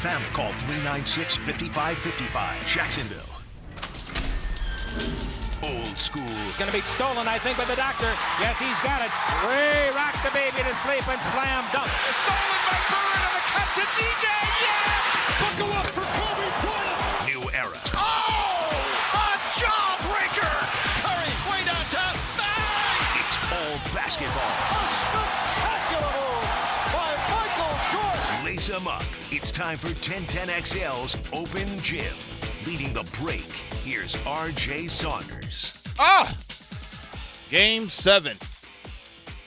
FM. Call 396-5555. Jacksonville. Old school. It's going to be stolen, I think, by the doctor. Yes, he's got it. Ray rocked the baby to sleep and slam dunk. Stolen by Bird and the cut to DJ. Yes! Buckle up for Kobe Bryant. New era. Oh! A jawbreaker! Curry, way downtown. Bang! It's all basketball. A spectacular move by Michael Jordan. Lace 'em up. It's time for 1010XL's Open Gym. Leading the break, here's R.J. Saunders. Game 7.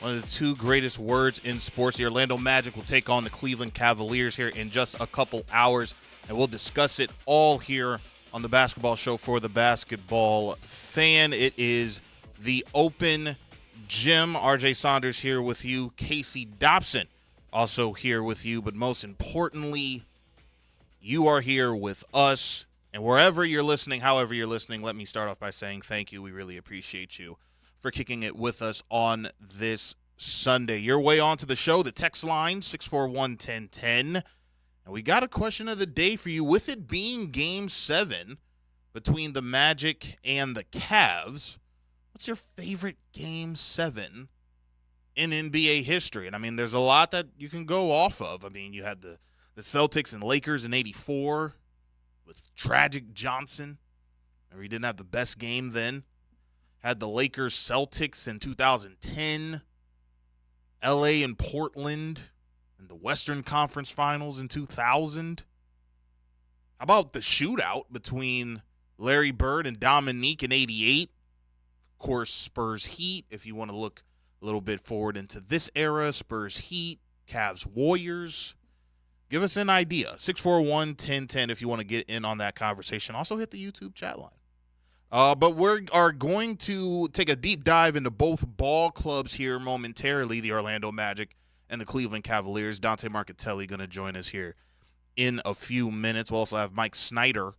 One of the two greatest words in sports. The Orlando Magic will take on the Cleveland Cavaliers here in just a couple hours, and we'll discuss it all here on the basketball show for the basketball fan. It is the Open Gym. R.J. Saunders here with you. Casey Dobson also here with you, but most importantly, you are here with us. And wherever you're listening, however you're listening, let me start off by saying thank you. We really appreciate you for kicking it with us on this Sunday. Your way onto the show, the text line, 641-1010. And we got a question of the day for you. With it being Game 7 between the Magic and the Cavs, what's your favorite Game 7 in NBA history? And, I mean, there's a lot that you can go off of. I mean, you had the Celtics and Lakers in 84. With tragic Johnson, or he didn't have the best game then. Had the Lakers Celtics in 2010, LA and Portland in the Western Conference Finals in 2000. How about the shootout between Larry Bird and Dominique in 88? Of course, Spurs Heat, if you want to look a little bit forward into this era, Spurs Heat, Cavs Warriors. Give us an idea. 641-1010 if you want to get in on that conversation. Also hit the YouTube chat line. But we are going to take a deep dive into both ball clubs here momentarily, the Orlando Magic and the Cleveland Cavaliers. Dante Marchitelli going to join us here in a few minutes. We'll also have Mike Snyder,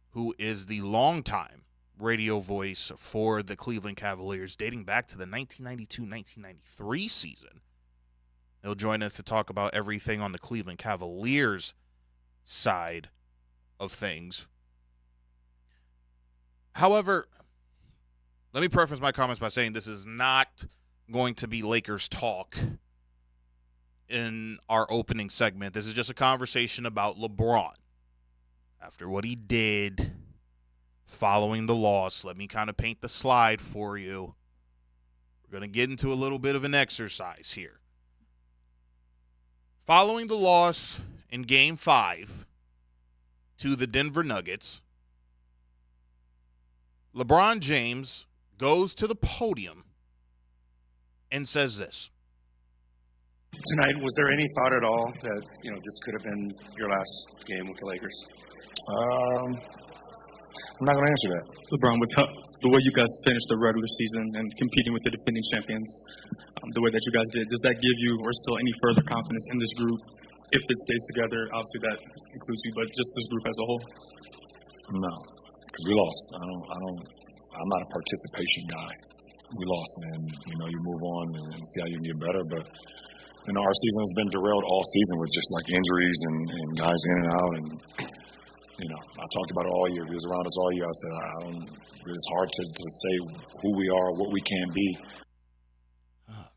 who is the longtime radio voice for the Cleveland Cavaliers dating back to the 1992-1993 season. He'll join us to talk about everything on the Cleveland Cavaliers side of things. However, let me preface my comments by saying this is not going to be Lakers talk in our opening segment. This is just a conversation about LeBron. After what he did following the loss, let me kind of paint the slide for you. We're going to get into a little bit of an exercise here. Following the loss in Game 5 to the Denver Nuggets, LeBron James goes to the podium and says this. Tonight, was there any thought at all that, this could have been your last game with the Lakers? I'm not going to answer that. LeBron, with the way you guys finished the regular season and competing with the defending champions, the way that you guys did, does that give you or still any further confidence in this group if it stays together? Obviously, that includes you, but just this group as a whole. No, because we lost. I'm not a participation guy. We lost, and you move on and see how you can get better. But our season has been derailed all season with just like injuries and guys in and out and. I talked about it all year. He was around us all year. I said, it's hard to say who we are, what we can be. Oh,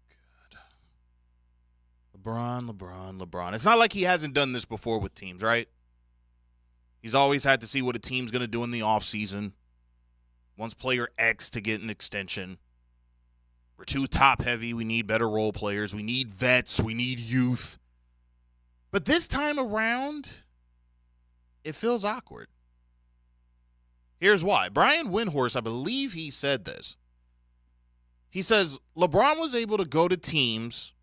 God. LeBron. It's not like he hasn't done this before with teams, right? He's always had to see what a team's going to do in the offseason. Wants player X to get an extension. We're too top-heavy. We need better role players. We need vets. We need youth. But this time around, it feels awkward. Here's why. Brian Windhorst, I believe he said this. He says, LeBron was able to go to teams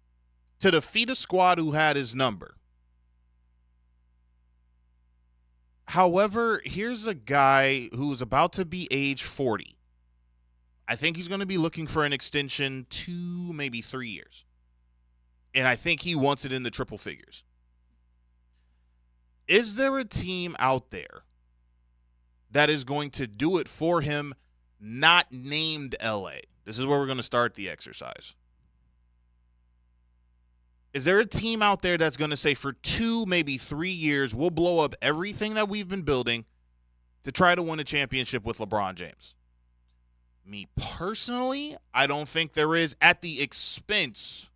to defeat a squad who had his number. However, here's a guy who's about to be age 40. I think he's going to be looking for an extension 2, maybe 3 years. And I think he wants it in the triple figures. Is there a team out there that is going to do it for him, not named LA? This is where we're going to start the exercise. Is there a team out there that's going to say for 2, maybe 3 years, we'll blow up everything that we've been building to try to win a championship with LeBron James? Me personally, I don't think there is, at the expense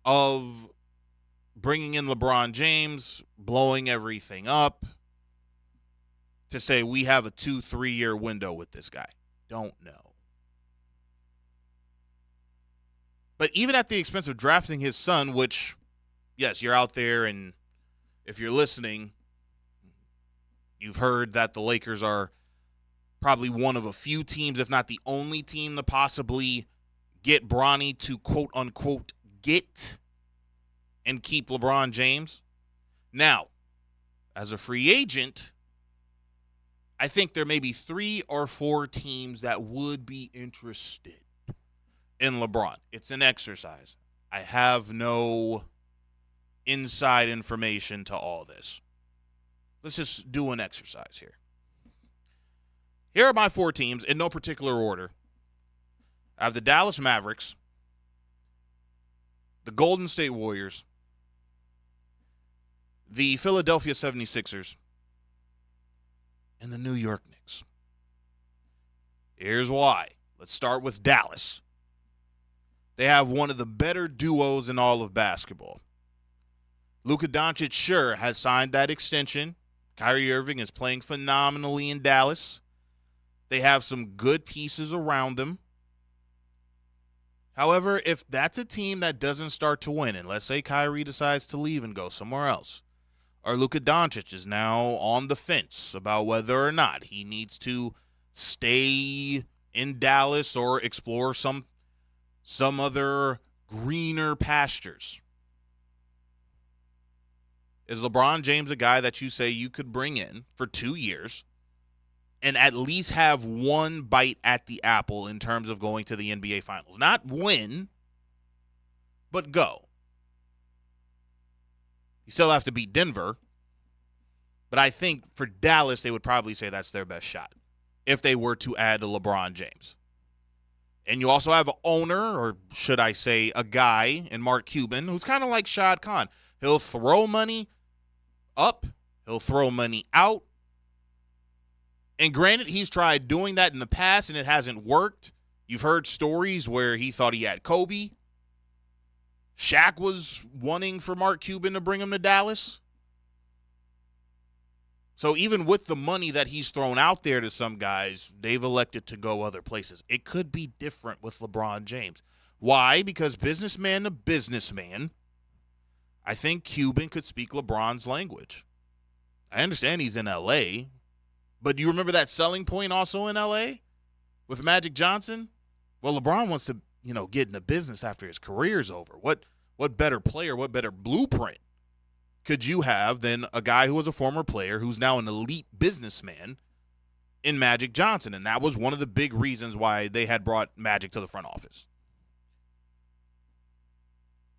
of bringing in LeBron James, blowing everything up, to say we have a 2-3 year window with this guy. Don't know. But even at the expense of drafting his son, which, yes, you're out there, and if you're listening, you've heard that the Lakers are probably one of a few teams, if not the only team, to possibly get Bronny to quote-unquote get and keep LeBron James. Now, as a free agent, I think there may be 3 or 4 teams that would be interested in LeBron. It's an exercise. I have no inside information to all this. Let's just do an exercise here. Here are my 4 teams in no particular order. I have the Dallas Mavericks, the Golden State Warriors, the Philadelphia 76ers, and the New York Knicks. Here's why. Let's start with Dallas. They have one of the better duos in all of basketball. Luka Doncic sure has signed that extension. Kyrie Irving is playing phenomenally in Dallas. They have some good pieces around them. However, if that's a team that doesn't start to win, and let's say Kyrie decides to leave and go somewhere else, or Luka Doncic is now on the fence about whether or not he needs to stay in Dallas or explore some other greener pastures. Is LeBron James a guy that you say you could bring in for 2 years and at least have one bite at the apple in terms of going to the NBA Finals? Not win, but go. You still have to beat Denver, but I think for Dallas, they would probably say that's their best shot if they were to add a LeBron James. And you also have an owner, or should I say a guy in Mark Cuban, who's kind of like Shad Khan. He'll throw money up. He'll throw money out. And granted, he's tried doing that in the past, and it hasn't worked. You've heard stories where he thought he had Kobe. Shaq was wanting for Mark Cuban to bring him to Dallas. So even with the money that he's thrown out there to some guys, they've elected to go other places. It could be different with LeBron James. Why? Because businessman to businessman, I think Cuban could speak LeBron's language. I understand he's in L.A., but do you remember that selling point also in L.A. with Magic Johnson? Well, LeBron wants to, get into business after his career's over. What better player, what better blueprint could you have than a guy who was a former player who's now an elite businessman in Magic Johnson? And that was one of the big reasons why they had brought Magic to the front office.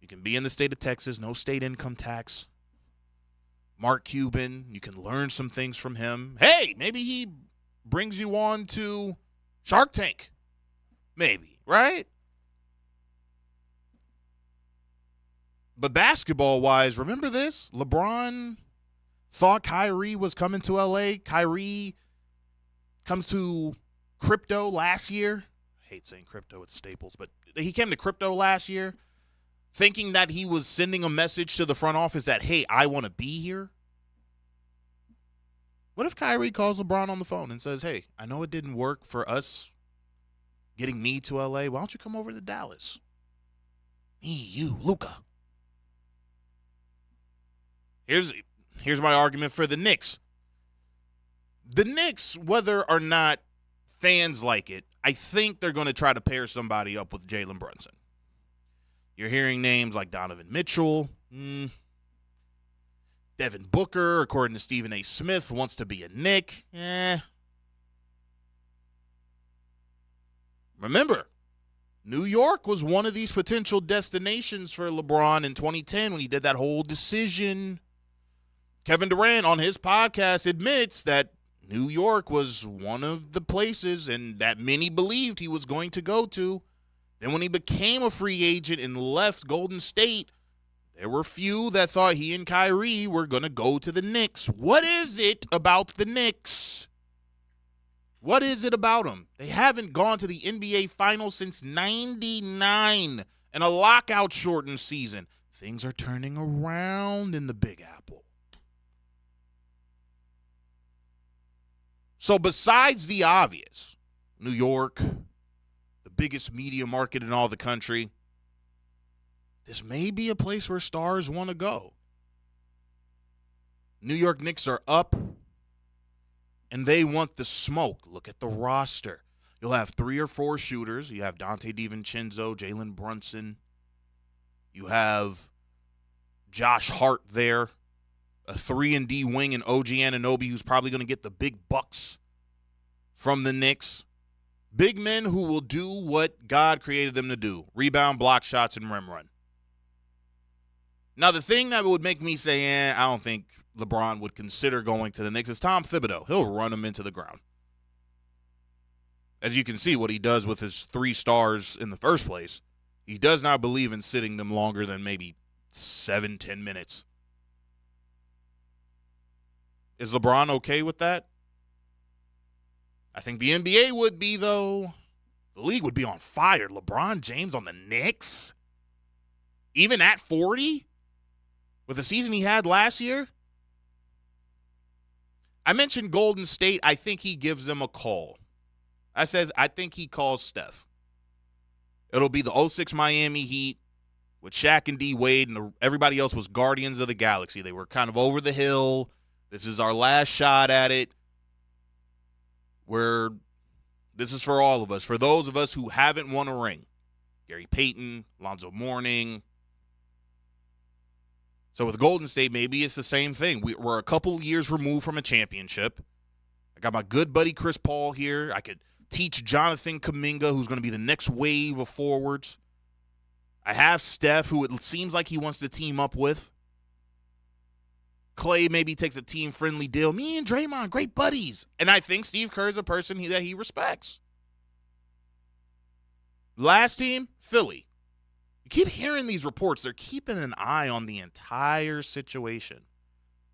You can be in the state of Texas, no state income tax. Mark Cuban, you can learn some things from him. Hey, maybe he brings you on to Shark Tank. Maybe, right? But basketball-wise, remember this? LeBron thought Kyrie was coming to L.A. Kyrie comes to crypto last year. I hate saying crypto, it's Staples, but he came to crypto last year thinking that he was sending a message to the front office that, hey, I want to be here. What if Kyrie calls LeBron on the phone and says, hey, I know it didn't work for us getting me to L.A. Why don't you come over to Dallas? Me, you, Luka. Here's my argument for the Knicks. The Knicks, whether or not fans like it, I think they're going to try to pair somebody up with Jalen Brunson. You're hearing names like Donovan Mitchell. Devin Booker, according to Stephen A. Smith, wants to be a Knick. Remember, New York was one of these potential destinations for LeBron in 2010 when he did that whole decision. Kevin Durant on his podcast admits that New York was one of the places and that many believed he was going to go to Then when he became a free agent and left Golden State, there were few that thought he and Kyrie were going to go to the Knicks. What is it about the Knicks? What is it about them? They haven't gone to the NBA Finals since '99 and a lockout-shortened season. Things are turning around in the Big Apple. So besides the obvious, New York, the biggest media market in all the country, this may be a place where stars want to go. New York Knicks are up, and they want the smoke. Look at the roster. You'll have 3 or 4 shooters. You have Dante DiVincenzo, Jalen Brunson. You have Josh Hart there, a 3-and-D wing, and OG Anunoby, who's probably going to get the big bucks from the Knicks. Big men who will do what God created them to do: rebound, block shots, and rim run. Now, the thing that would make me say, I don't think LeBron would consider going to the Knicks is Tom Thibodeau. He'll run him into the ground. As you can see, what he does with his 3 stars in the first place, he does not believe in sitting them longer than maybe 7-10 minutes. Is LeBron okay with that? I think the NBA would be, though. The league would be on fire. LeBron James on the Knicks? Even at 40? With the season he had last year? I mentioned Golden State. I think he gives them a call. I think he calls Steph. It'll be the 06 Miami Heat with Shaq and D Wade, and everybody else was Guardians of the Galaxy. They were kind of over the hill. This is our last shot at it. This is for all of us. For those of us who haven't won a ring. Gary Payton, Alonzo Mourning. So with Golden State, maybe it's the same thing. We're a couple years removed from a championship. I got my good buddy Chris Paul here. I could teach Jonathan Kuminga, who's going to be the next wave of forwards. I have Steph, who it seems like he wants to team up with. Clay maybe takes a team-friendly deal. Me and Draymond, great buddies. And I think Steve Kerr is a person that he respects. Last team, Philly. You keep hearing these reports. They're keeping an eye on the entire situation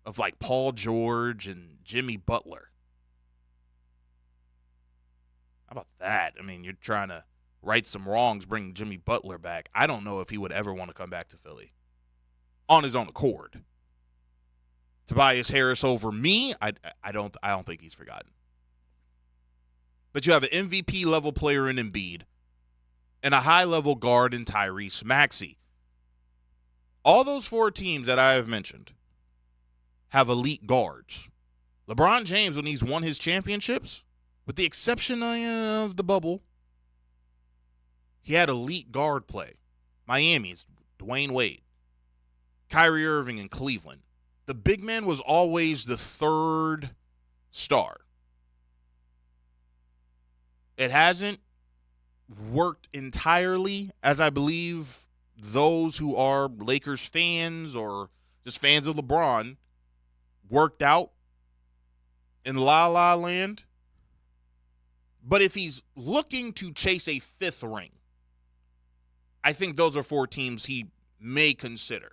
of like Paul George and Jimmy Butler. How about that? I mean, you're trying to right some wrongs, bring Jimmy Butler back. I don't know if he would ever want to come back to Philly on his own accord. Tobias Harris over me, I don't think he's forgotten. But you have an MVP level player in Embiid and a high level guard in Tyrese Maxey. All those 4 teams that I have mentioned have elite guards. LeBron James, when he's won his championships, with the exception of the bubble, he had elite guard play. Miami's Dwayne Wade, Kyrie Irving in Cleveland. The big man was always the 3rd star. It hasn't worked entirely, as I believe those who are Lakers fans or just fans of LeBron worked out in La La Land. But if he's looking to chase a 5th ring, I think those are 4 teams he may consider.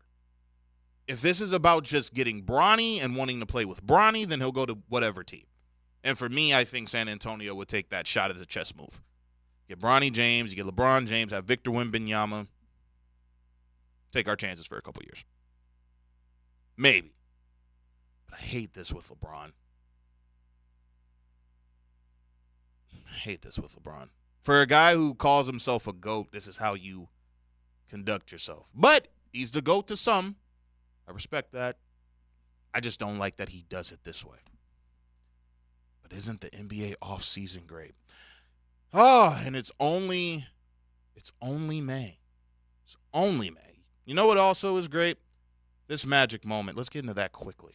If this is about just getting Bronny and wanting to play with Bronny, then he'll go to whatever team. And for me, I think San Antonio would take that shot as a chess move. Get Bronny James, you get LeBron James, have Victor Wembanyama. Take our chances for a couple years. Maybe. But I hate this with LeBron. For a guy who calls himself a GOAT, this is how you conduct yourself. But he's the GOAT to some. I respect that. I just don't like that he does it this way. But isn't the NBA offseason great? And it's only May. It's only May. You know what also is great? This magic moment. Let's get into that quickly.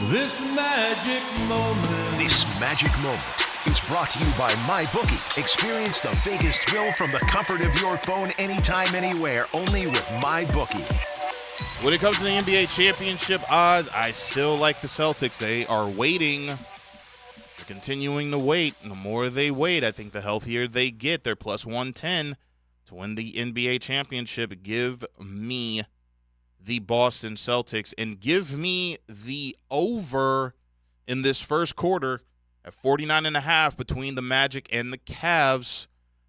This magic moment is brought to you by MyBookie. Experience the biggest thrill from the comfort of your phone anytime, anywhere, only with MyBookie. When it comes to the NBA championship odds, I still like the Celtics. They are waiting They're continuing to wait. The more they wait, I think the healthier they get. They're plus 110 to win the NBA championship. Give me the Boston Celtics and give me the over in this first quarter at 49.5 between the Magic and the Cavs.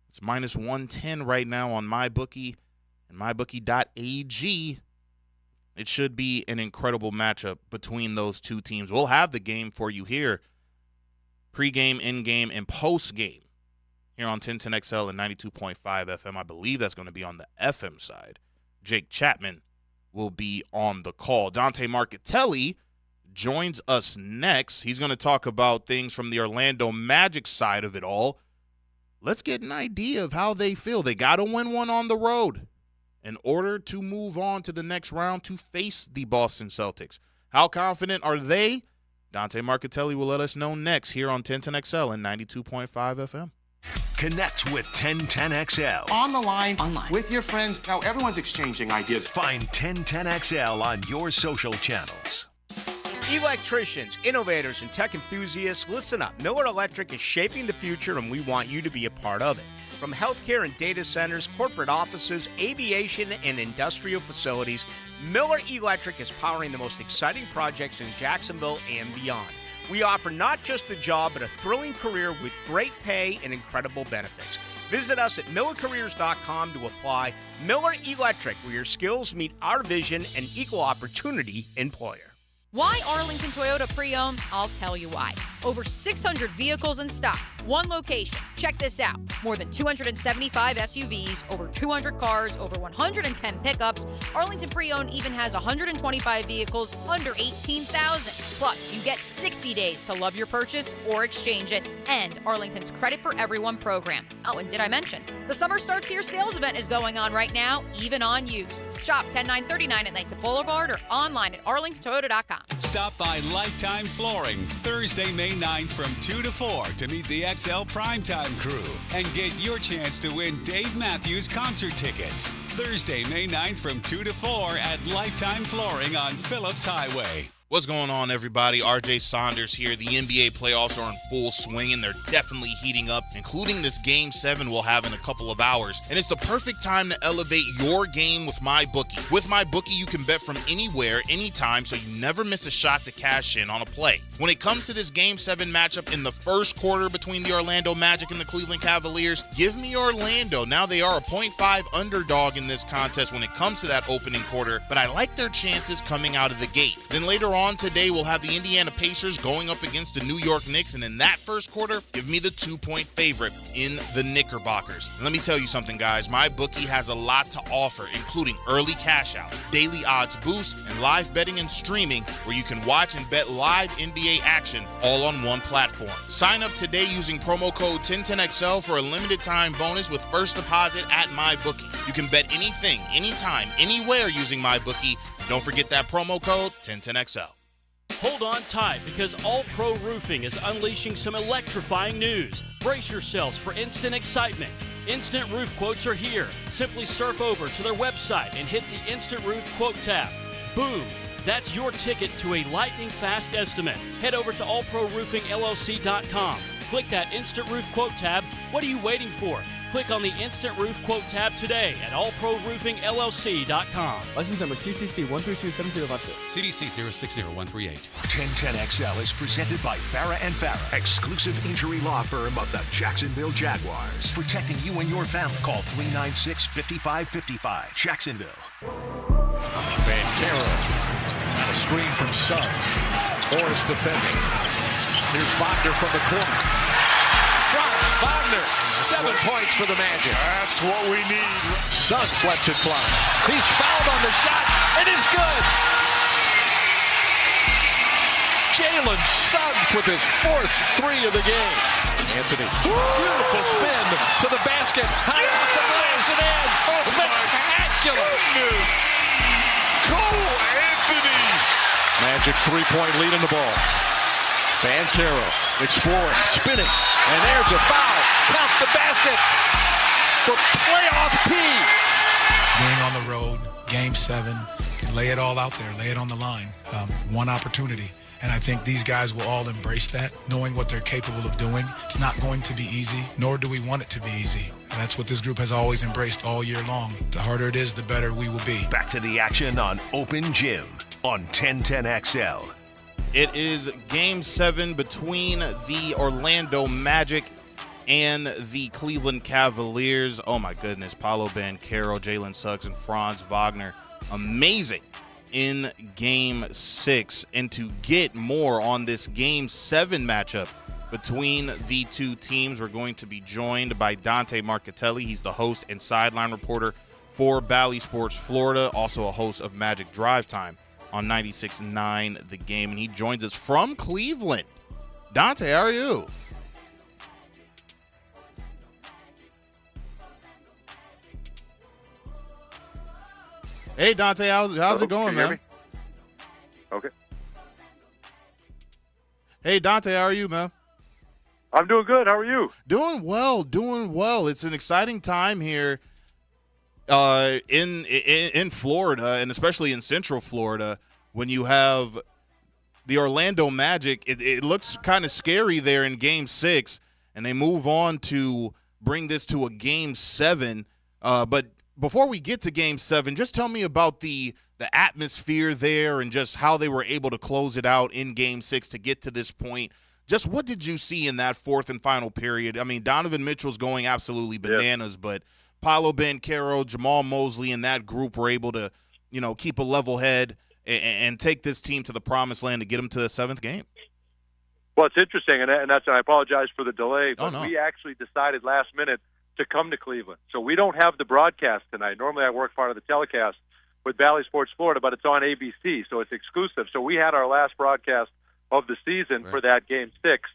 It's minus 110 right now on MyBookie and MyBookie.ag. It should be an incredible matchup between those two teams. We'll have the game for you here, pre-game, in-game, and post-game here on 1010XL and 92.5 FM. I believe that's going to be on the FM side. Jake Chapman will be on the call. Dante Marchitelli joins us next. He's going to talk about things from the Orlando Magic side of it all. Let's get an idea of how they feel. They got to win one on the road in order to move on to the next round to face the Boston Celtics. How confident are they? Dante Marchitelli will let us know next here on 1010XL and 92.5 FM. Connect with 1010XL. On the line, with your friends. Now everyone's exchanging ideas. Find 1010XL on your social channels. Electricians, innovators, and tech enthusiasts, listen up. Miller Electric is shaping the future, and we want you to be a part of it. From healthcare and data centers, corporate offices, aviation, and industrial facilities, Miller Electric is powering the most exciting projects in Jacksonville and beyond. We offer not just a job, but a thrilling career with great pay and incredible benefits. Visit us at millercareers.com to apply. Miller Electric, where your skills meet our vision, and equal opportunity employer. Why Arlington Toyota Pre-Owned? I'll tell you why. Over 600 vehicles in stock, one location. Check this out. More than 275 SUVs, over 200 cars, over 110 pickups. Arlington Pre-Owned even has 125 vehicles under $18,000. Plus, you get 60 days to love your purchase or exchange it, and Arlington's Credit for Everyone program. Oh, and did I mention? The Summer Starts Here sales event is going on right now, even on used. Shop 10939 at Knights Boulevard or online at arlingtontoyota.com. Stop by Lifetime Flooring Thursday, May 9th from 2 to 4 to meet the XL Primetime crew and get your chance to win Dave Matthews concert tickets. Thursday, May 9th from 2 to 4 at Lifetime Flooring on Phillips Highway. What's going on, everybody? RJ Saunders here. The NBA playoffs are in full swing, and they're definitely heating up, including this Game 7 we'll have in a couple of hours. And it's the perfect time to elevate your game with MyBookie. With MyBookie, you can bet from anywhere, anytime, so you never miss a shot to cash in on a play. When it comes to this Game 7 matchup in the first quarter between the Orlando Magic and the Cleveland Cavaliers, give me Orlando. Now they are a 0.5 underdog in this contest when it comes to that opening quarter, but I like their chances coming out of the gate. Then later on today, we'll have the Indiana Pacers going up against the New York Knicks, and in that first quarter, give me the 2-point favorite in the Knickerbockers. And let me tell you something, guys. MyBookie has a lot to offer, including early cash out, daily odds boost, and live betting and streaming, where you can watch and bet live NBA action all on one platform. Sign up today using promo code 1010XL for a limited time bonus with first deposit at MyBookie. You can bet anything, anytime, anywhere using MyBookie. Don't forget that promo code 1010XL. Hold on tight, because All Pro Roofing is unleashing some electrifying news. Brace yourselves for instant excitement. Instant roof quotes are here. Simply surf over to their website and hit the Instant Roof Quote tab. Boom! That's your ticket to a lightning-fast estimate. Head over to allproroofingllc.com. Click that Instant Roof Quote tab. What are you waiting for? Click on the Instant Roof Quote tab today at allproroofingllc.com. License number CCC 1327056. CDC 060138. 1010XL is presented by Farah & Farah, exclusive injury law firm of the Jacksonville Jaguars. Protecting you and your family. Call 396-5555. Jacksonville. Banchero on a screen from Suggs. Morris defending. Here's Wagner from the corner. Wagner, 7 points for the Magic. That's what we need. Suggs lets it fly. He's fouled on the shot, and it's good. Jalen Suggs with his 4th 3 of the game. Anthony, beautiful spin to the basket. High off the glass and in. Spectacular. Cole Anthony. Magic 3-point lead in the ball. Banchero exploring, spinning, and there's a foul. Count the basket for playoff P. Being on the road, Game 7, lay it all out there, lay it on the line. One opportunity. And I think these guys will all embrace that, knowing what they're capable of doing. It's not going to be easy, nor do we want it to be easy. And that's what this group has always embraced all year long. The harder it is, the better we will be. Back to the action on Open Gym on 1010XL. It is Game 7 between the Orlando Magic and the Cleveland Cavaliers. Oh, my goodness. Paolo Banchero, Jalen Suggs, and Franz Wagner. Amazing in Game 6. And to get more on this Game 7 matchup between the two teams, we're going to be joined by Dante Marchitelli. He's the host and sideline reporter for Bally Sports Florida, also a host of Magic Drive Time on 96.9 The Game. And he joins us from Cleveland. Dante, how are you? Hey, Dante, how's it going, man? Okay. Hey, Dante, how are you, man? I'm doing good. How are you? Doing well. It's an exciting time here in Florida, and especially in Central Florida, when you have the Orlando Magic. It looks kind of scary there in Game 6, and they move on to bring this to a Game 7. But before we get to Game 7, just tell me about the atmosphere there and just how they were able to close it out in Game 6 to get to this point. Just what did you see in that fourth and final period? I mean, Donovan Mitchell's going absolutely bananas, but Paolo Banchero, Jamal Mosley, and that group were able to, keep a level head and take this team to the promised land to get them to the 7th game. Well, it's interesting, and I apologize for the delay, but no. We actually decided last minute to come to Cleveland. So we don't have the broadcast tonight. Normally I work part of the telecast with Bally Sports Florida, but it's on ABC, so it's exclusive. So we had our last broadcast of the season for that Game 6,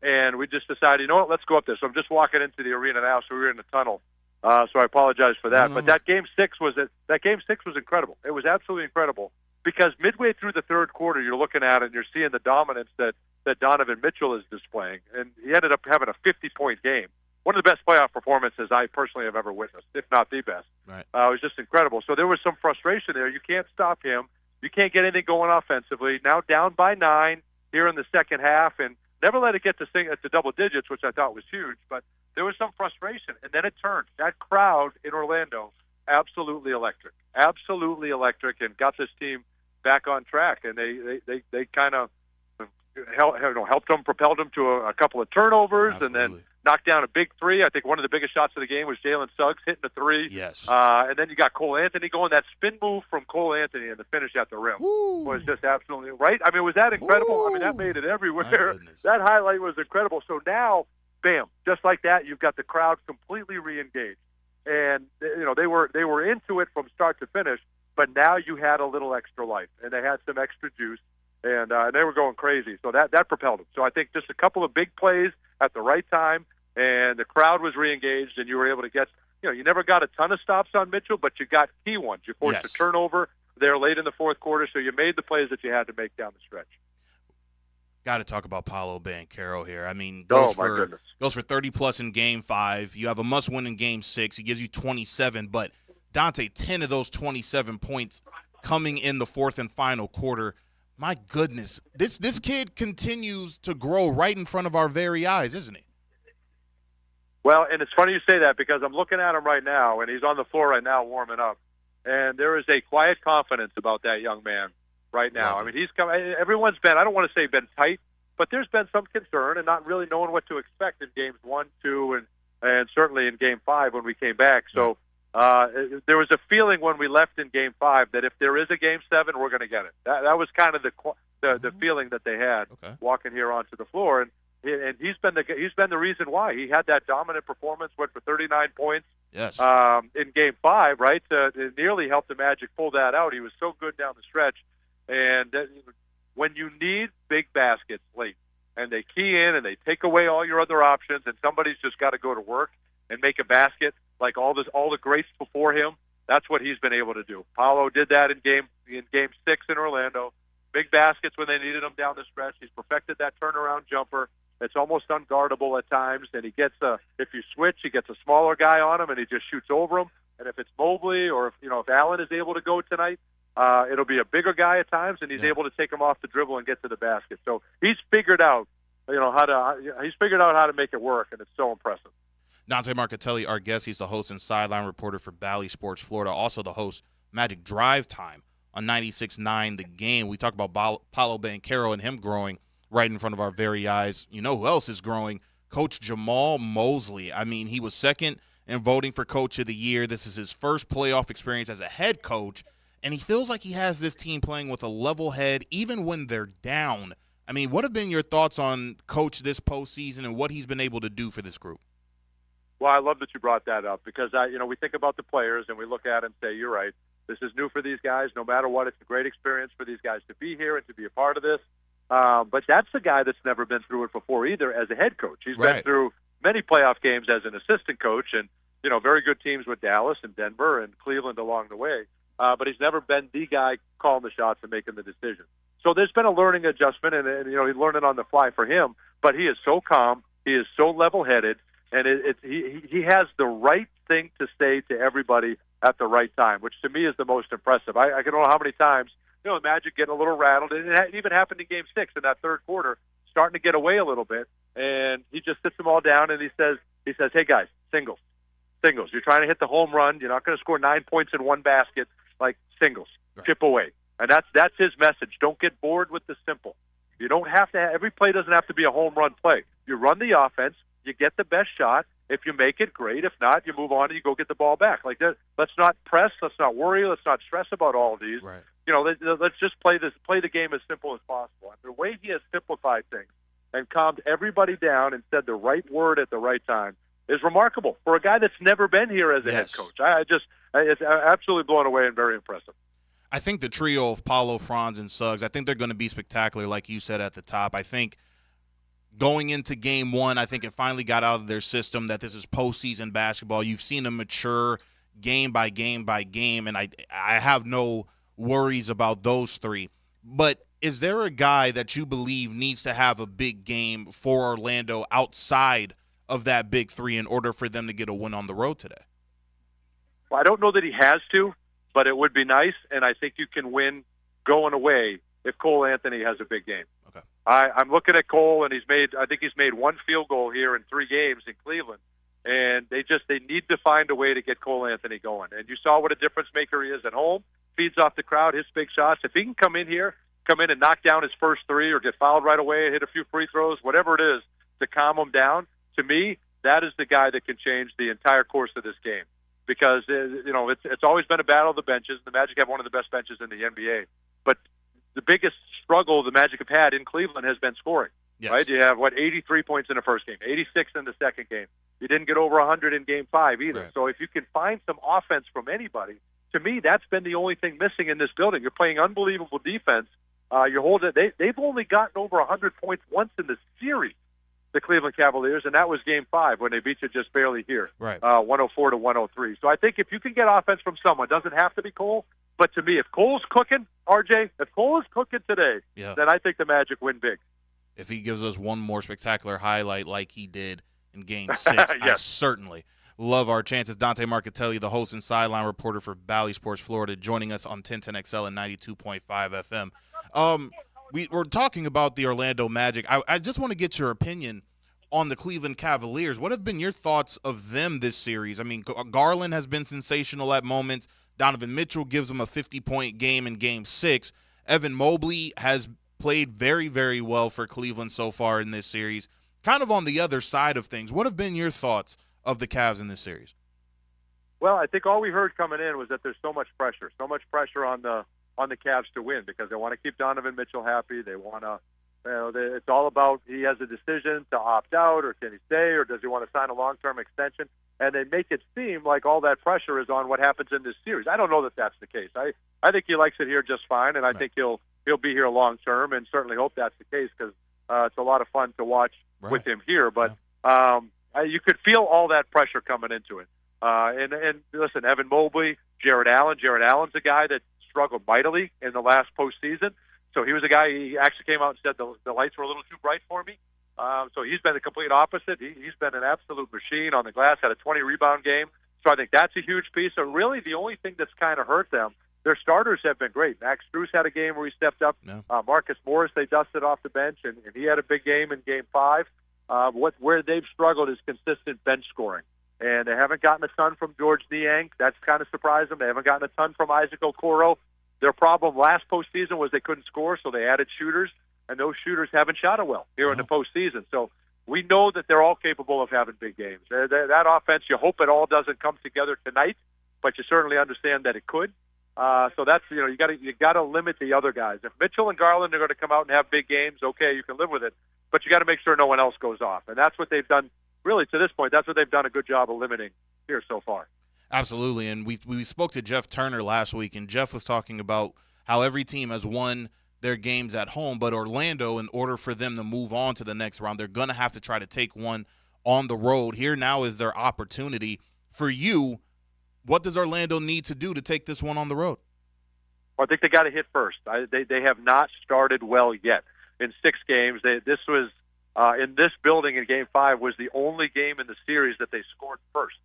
and we just decided, let's go up there. So I'm just walking into the arena now, so we were in the tunnel. So I apologize for that. But that Game 6 was incredible. It was absolutely incredible because midway through the third quarter, you're looking at it and you're seeing the dominance that Donovan Mitchell is displaying, and he ended up having a 50-point game. One of the best playoff performances I personally have ever witnessed, if not the best. Right. It was just incredible. So there was some frustration there. You can't stop him. You can't get anything going offensively. Now down by 9 here in the second half, and never let it get to double digits, which I thought was huge. But there was some frustration, and then it turned. That crowd in Orlando, absolutely electric, and got this team back on track. And they kind of helped them, propelled them to a couple of turnovers, and then knocked down a big three. I think one of the biggest shots of the game was Jalen Suggs hitting a three. Yes. And then you got Cole Anthony going. That spin move from Cole Anthony and the finish at the rim was just absolutely right. I mean, was that incredible? I mean, that made it everywhere. That highlight was incredible. So now, bam, just like that, you've got the crowd completely re-engaged. And, they were into it from start to finish, but now you had a little extra life, and they had some extra juice, and they were going crazy. So that propelled them. So I think just a couple of big plays at the right time, and the crowd was re-engaged, and you were able to get, you never got a ton of stops on Mitchell, but you got key ones. You forced a turnover there late in the fourth quarter, so you made the plays that you had to make down the stretch. Got to talk about Paolo Banchero here. I mean, goes for 30-plus in Game 5. You have a must-win in Game 6. He gives you 27, but Dante, 10 of those 27 points coming in the fourth and final quarter. My goodness, this kid continues to grow right in front of our very eyes, isn't he? Well, and it's funny you say that because I'm looking at him right now, and he's on the floor right now warming up. And there is a quiet confidence about that young man right now. I mean, he's come. Everyone's been, I don't want to say been tight, but there's been some concern and not really knowing what to expect in Games 1, 2, and certainly in Game 5 when we came back. So there was a feeling when we left in Game 5 that if there is a Game 7, we're going to get it. That was kind of the feeling that they had walking here onto the floor. And he's been the reason why. He had that dominant performance, went for 39 points in Game 5, right? It nearly helped the Magic pull that out. He was so good down the stretch. And when you need big baskets late, and they key in and they take away all your other options, and somebody's just got to go to work and make a basket like all the greats before him, that's what he's been able to do. Paolo did that in Game 6 in Orlando. Big baskets when they needed him down the stretch. He's perfected that turnaround jumper. It's almost unguardable at times, and he gets if you switch, he gets a smaller guy on him, and he just shoots over him. And if it's Mobley or if Allen is able to go tonight, It'll be a bigger guy at times, and he's able to take him off the dribble and get to the basket. So he's figured out, how to make it work, and it's so impressive. Dante Marcatelli, our guest, he's the host and sideline reporter for Bally Sports Florida, also the host Magic Drive Time on 96.9 The Game. We talk about Paolo Banchero and him growing right in front of our very eyes. You know who else is growing? Coach Jamal Mosley. I mean, he was second in voting for Coach of the Year. This is his first playoff experience as a head coach, and he feels like he has this team playing with a level head even when they're down. I mean, what have been your thoughts on Coach this postseason and what he's been able to do for this group? Well, I love that you brought that up because, we think about the players and we look at it and say, you're right, this is new for these guys. No matter what, it's a great experience for these guys to be here and to be a part of this. But that's the guy that's never been through it before either as a head coach. He's been through many playoff games as an assistant coach and, very good teams with Dallas and Denver and Cleveland along the way. But he's never been the guy calling the shots and making the decision. So there's been a learning adjustment, and he's learning on the fly for him. But he is so calm. He is so level-headed. And he has the right thing to say to everybody at the right time, which to me is the most impressive. I don't know how many times, the Magic getting a little rattled. And it even happened in Game 6 in that third quarter, starting to get away a little bit. And he just sits them all down and he says, hey, guys, singles. You're trying to hit the home run. You're not going to score 9 points in one basket. Like singles, chip away. And that's his message. Don't get bored with the simple. You don't have to every play doesn't have to be a home run play. You run the offense. You get the best shot. If you make it, great. If not, you move on and you go get the ball back. Like that. Let's not press. Let's not worry. Let's not stress about all of these. Right. Let's just play the game as simple as possible. And the way he has simplified things and calmed everybody down and said the right word at the right time is remarkable for a guy that's never been here as a head coach. It's absolutely blown away and very impressive. I think the trio of Paulo, Franz, and Suggs, I think they're going to be spectacular, like you said at the top. I think going into Game 1, I think it finally got out of their system that this is postseason basketball. You've seen them mature game by game by game, and I have no worries about those three. But is there a guy that you believe needs to have a big game for Orlando outside of that big three in order for them to get a win on the road today? Well, I don't know that he has to, but it would be nice, and I think you can win going away if Cole Anthony has a big game. Okay. I'm looking at Cole, and I think he's made one field goal here in 3 games in Cleveland, and they need to find a way to get Cole Anthony going. And you saw what a difference maker he is at home, feeds off the crowd, his big shots. If he can come in and knock down his first 3 or get fouled right away and hit a few free throws, whatever it is, to calm him down, to me, that is the guy that can change the entire course of this game. Because, it's always been a battle of the benches. The Magic have one of the best benches in the NBA. But the biggest struggle the Magic have had in Cleveland has been scoring. Yes. Right? You have, 83 points in the first game, 86 in the second game. You didn't get over 100 in Game 5 either. Right. So if you can find some offense from anybody, to me, that's been the only thing missing in this building. You're playing unbelievable defense. They've only gotten over 100 points once in the series, the Cleveland Cavaliers, and that was Game 5 when they beat you just barely here, right? 104-103. So I think if you can get offense from someone, doesn't have to be Cole, but to me, if Cole's cooking, RJ, if Cole is cooking today, then I think the Magic win big. If he gives us one more spectacular highlight like he did in Game 6, I certainly love our chances. Dante Marcatelli, the host and sideline reporter for Bally Sports Florida, joining us on 1010XL and 92.5 FM. We're talking about the Orlando Magic. I just want to get your opinion on the Cleveland Cavaliers. What have been your thoughts of them this series? I mean, Garland has been sensational at moments. Donovan Mitchell gives them a 50-point game in Game 6. Evan Mobley has played very, very well for Cleveland so far in this series. Kind of on the other side of things, what have been your thoughts of the Cavs in this series? Well, I think all we heard coming in was that there's so much pressure on the Cavs to win because they want to keep Donovan Mitchell happy. They want to, it's all about he has a decision to opt out or can he stay or does he want to sign a long-term extension? And they make it seem like all that pressure is on what happens in this series. I don't know that that's the case. I think he likes it here just fine, and I think he'll be here long-term and certainly hope that's the case because it's a lot of fun to watch with him here. But you could feel all that pressure coming into it. And listen, Evan Mobley, Jared Allen. Jared Allen's a guy that struggled mightily in the last postseason. So he was a guy, he actually came out and said the lights were a little too bright for me. So he's been the complete opposite. He's been an absolute machine on the glass, had a 20-rebound game. So I think that's a huge piece. So really the only thing that's kind of hurt them their starters have been great. Max Strus had a game where he stepped up. No. Marcus Morris, they dusted off the bench, and he had a big game in Game 5. Where they've struggled is consistent bench scoring. And they haven't gotten a ton from George Niang. That's kind of surprised them. They haven't gotten a ton from Isaac Okoro. Their problem last postseason was they couldn't score, so they added shooters, and those shooters haven't shot it well here in the postseason. So we know that they're all capable of having big games. That offense, you hope it all doesn't come together tonight, but you certainly understand that it could. So that's, you got to limit the other guys. If Mitchell and Garland are going to come out and have big games, okay, you can live with it, but you got to make sure no one else goes off, and that's what they've done. Really, to this point, that's what they've done a good job of limiting here so far. Absolutely, and we spoke to Jeff Turner last week, and Jeff was talking about how every team has won their games at home, but Orlando, in order for them to move on to the next round, they're going to have to try to take one on the road. Here now is their opportunity. For you, what does Orlando need to do to take this one on the road? Well, I think they got to hit first. They have not started well yet. In 6 games, this was in this building in Game 5 was the only game in the series that they scored first.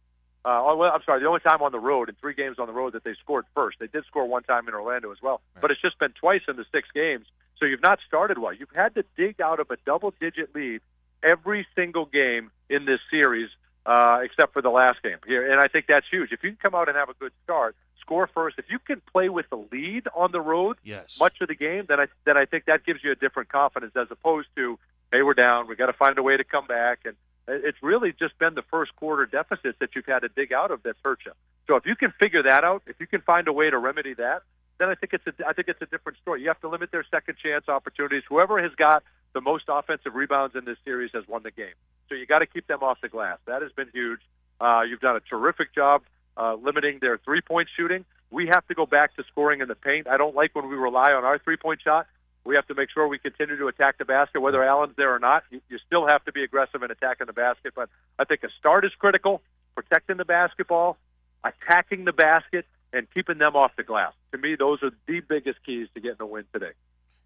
I'm sorry, the only time on the road, in 3 games on the road, that they scored first. They did score one time in Orlando as well, but it's just been twice in the 6 games. So you've not started well. You've had to dig out of a double-digit lead every single game in this series, except for the last game here, and I think that's huge. If you can come out and have a good start, score first. If you can play with the lead on the road much of the game, then I think that gives you a different confidence as opposed to, hey, we're down, we got to find a way to come back. And it's really just been the first quarter deficits that you've had to dig out of that's hurt you. So if you can figure that out, if you can find a way to remedy that, then I think it's a different story. You have to limit their second chance opportunities. Whoever has got the most offensive rebounds in this series has won the game. So you got to keep them off the glass. That has been huge. You've done a terrific job limiting their three-point shooting. We have to go back to scoring in the paint. I don't like when we rely on our three-point shot. We have to make sure we continue to attack the basket, whether Allen's there or not. You still have to be aggressive in attacking the basket, but I think a start is critical, protecting the basketball, attacking the basket, and keeping them off the glass. To me, those are the biggest keys to getting a win today.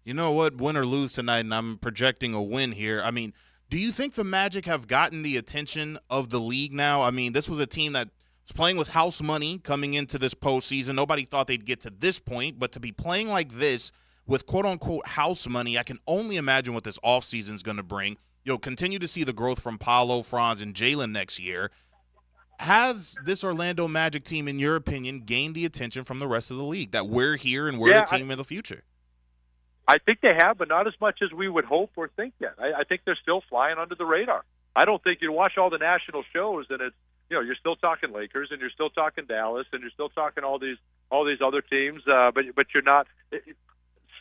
You know what? Win or lose tonight, and I'm projecting a win here. I mean, do you think the Magic have gotten the attention of the league now? I mean, this was a team that was playing with house money coming into this postseason. Nobody thought they'd get to this point, but to be playing like this with quote-unquote house money, I can only imagine what this offseason is going to bring. You'll continue to see the growth from Paolo, Franz, and Jalen next year. Has this Orlando Magic team, in your opinion, gained the attention from the rest of the league, that we're here and we're the team of the future? I think they have, but not as much as we would hope or think yet. I think they're still flying under the radar. I don't think you watch all the national shows and it's, you're still talking Lakers and you're still talking Dallas and you're still talking all these other teams, but you're not.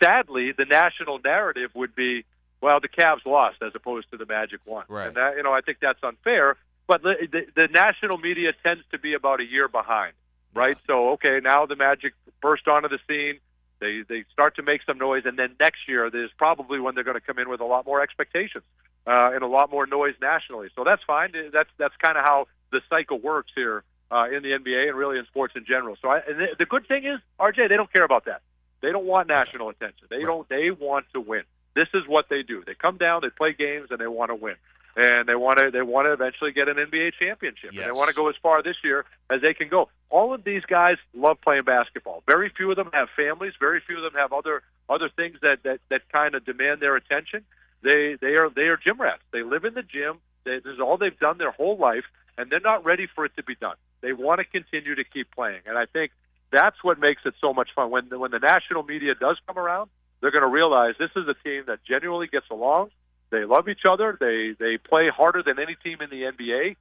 Sadly, the national narrative would be, well, the Cavs lost as opposed to the Magic won. Right. And that, I think that's unfair. But the national media tends to be about a year behind, right? Yeah. So, okay, now the Magic burst onto the scene. They start to make some noise, and then next year is probably when they're going to come in with a lot more expectations and a lot more noise nationally. So that's fine. That's kind of how the cycle works here in the NBA and really in sports in general. So the good thing is, RJ, they don't care about that. They don't want national attention. They don't. They want to win. This is what they do. They come down, they play games, and they want to win. And they want to eventually get an NBA championship. Yes. And they want to go as far this year as they can go. All of these guys love playing basketball. Very few of them have families. Very few of them have other things that kind of demand their attention. They are gym rats. They live in the gym. This is all they've done their whole life, and they're not ready for it to be done. They want to continue to keep playing, and I think that's what makes it so much fun. When the national media does come around, they're going to realize this is a team that genuinely gets along. They love each other. They play harder than any team in the NBA.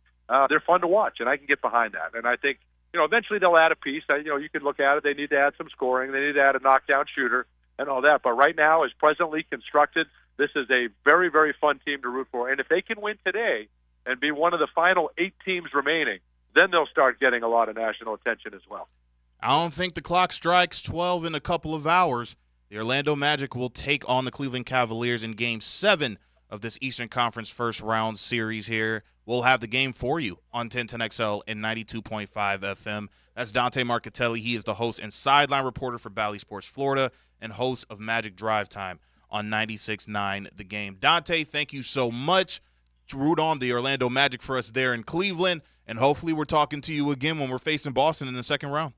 They're fun to watch, and I can get behind that. And I think, eventually they'll add a piece. You can look at it. They need to add some scoring. They need to add a knockdown shooter and all that. But right now, as presently constructed, this is a very, very fun team to root for. And if they can win today and be one of the final 8 teams remaining, then they'll start getting a lot of national attention as well. I don't think the clock strikes 12 in a couple of hours. The Orlando Magic will take on the Cleveland Cavaliers in Game 7 of this Eastern Conference first round series here. We'll have the game for you on 1010XL and 92.5 FM. That's Dante Marchitelli. He is the host and sideline reporter for Bally Sports Florida and host of Magic Drive Time on 96.9 The Game. Dante, thank you so much. Root on the Orlando Magic for us there in Cleveland, and hopefully we're talking to you again when we're facing Boston in the second round.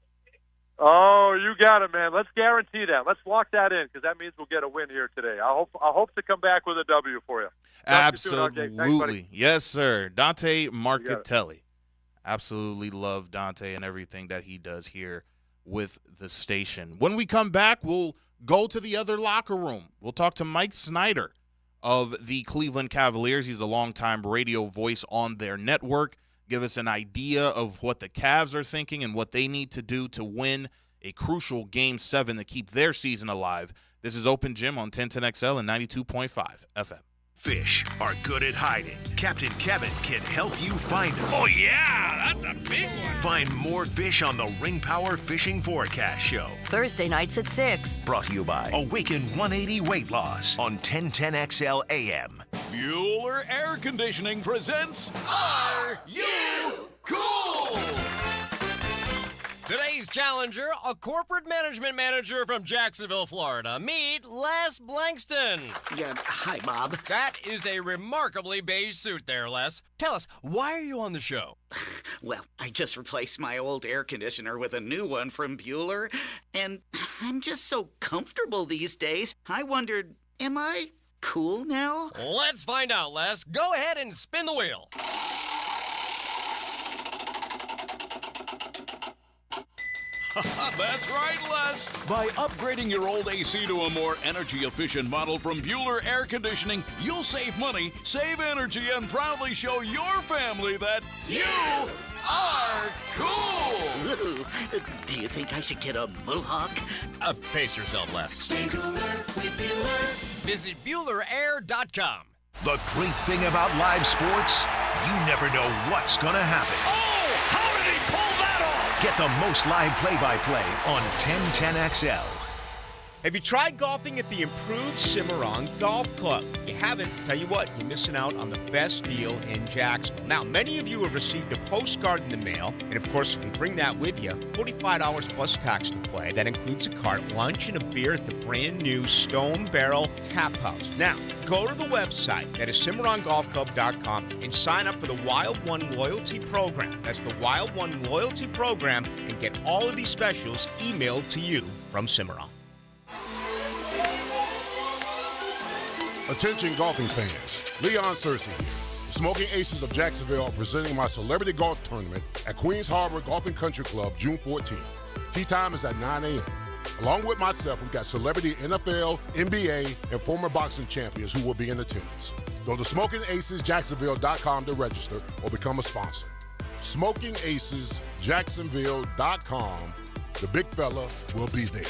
Oh, you got it, man. Let's guarantee that. Let's lock that in because that means we'll get a win here today. I hope to come back with a W for you. Absolutely. Yes, sir. Dante Marcatelli. Absolutely love Dante and everything that he does here with the station. When we come back, we'll go to the other locker room. We'll talk to Mike Snyder of the Cleveland Cavaliers. He's the longtime radio voice on their network. Give us an idea of what the Cavs are thinking and what they need to do to win a crucial Game 7 to keep their season alive. This is Open Gym on 1010XL and 92.5 FM. Fish are good at hiding. Captain Kevin can help you find them. Oh, yeah, that's a big one. Find more fish on the Ring Power Fishing Forecast Show. Thursday nights at 6. Brought to you by Awaken 180 Weight Loss on 1010XL AM. Bueller Air Conditioning presents Are You Cool? Today's challenger, a corporate management manager from Jacksonville, Florida. Meet Les Blankston. Hi, Bob. That is a remarkably beige suit there, Les. Tell us, why are you on the show? Well, I just replaced my old air conditioner with a new one from Bueller, and I'm just so comfortable these days. I wondered, am I cool now? Let's find out, Les. Go ahead and spin the wheel. That's right, Les. By upgrading your old AC to a more energy-efficient model from Bueller Air Conditioning, you'll save money, save energy, and proudly show your family that you are cool. Ooh, do you think I should get a mohawk? Pace yourself, Les. Stay cooler with Bueller. Visit BuellerAir.com. The great thing about live sports, you never know what's going to happen. Oh, how did he pull that off? Get the most live play-by-play on 1010XL. Have you tried golfing at the improved Cimarron Golf Club? If you haven't, tell you what, you're missing out on the best deal in Jacksonville. Now, many of you have received a postcard in the mail, and of course, if you bring that with you, $45 plus tax to play. That includes a cart, lunch, and a beer at the brand new Stone Barrel Tap House. Now, go to the website, that is CimarronGolfClub.com, and sign up for the Wild One Loyalty Program. That's the Wild One Loyalty Program, and get all of these specials emailed to you from Cimarron. Attention golfing fans, Leon Searcy here. The Smoking Aces of Jacksonville are presenting my celebrity golf tournament at Queens Harbor Golf and Country Club June 14th. Tee time is at 9 a.m. Along with myself, we've got celebrity NFL, NBA, and former boxing champions who will be in attendance. Go to SmokingAcesJacksonville.com to register or become a sponsor. SmokingAcesJacksonville.com. The big fella will be there.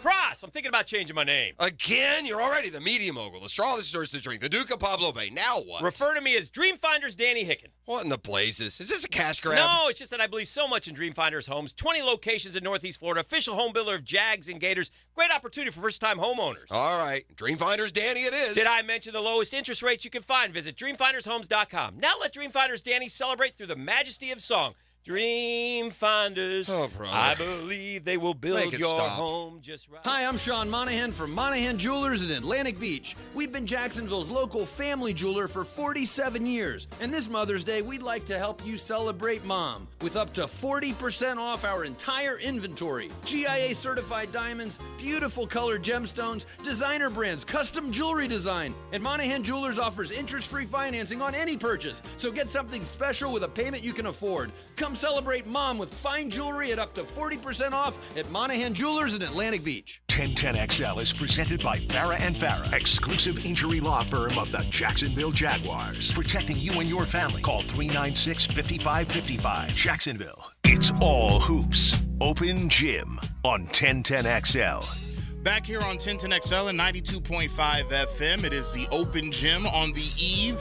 Cross, I'm thinking about changing my name. Again? You're already the media mogul, the straw that stirs the drink, the Duke of Pablo Bay. Now what? Refer to me as Dreamfinders Danny Hicken. What in the blazes? Is this a cash grab? No, it's just that I believe so much in Dreamfinders Homes. 20 locations in Northeast Florida, official home builder of Jags and Gators. Great opportunity for first-time homeowners. All right, Dreamfinders Danny it is. Did I mention the lowest interest rates you can find? Visit DreamfindersHomes.com. Now let Dreamfinders Danny celebrate through the majesty of song. Dreamfinders, I believe they will build your home just right. Hi, I'm Sean Monahan from Monahan Jewelers in Atlantic Beach. We've been Jacksonville's local family jeweler for 47 years. And this Mother's Day, we'd like to help you celebrate Mom with up to 40% off our entire inventory. GIA certified diamonds, beautiful colored gemstones, designer brands, custom jewelry design. And Monahan Jewelers offers interest-free financing on any purchase. So get something special with a payment you can afford. Come celebrate Mom with fine jewelry at up to 40% off at Monahan Jewelers in Atlantic Beach. 1010XL is presented by Farah & Farah, exclusive injury law firm of the Jacksonville Jaguars. Protecting you and your family. Call 396-5555. Jacksonville. It's all hoops. Open Gym on 1010XL. Back here on 1010XL and 92.5 FM, it is the Open Gym on the eve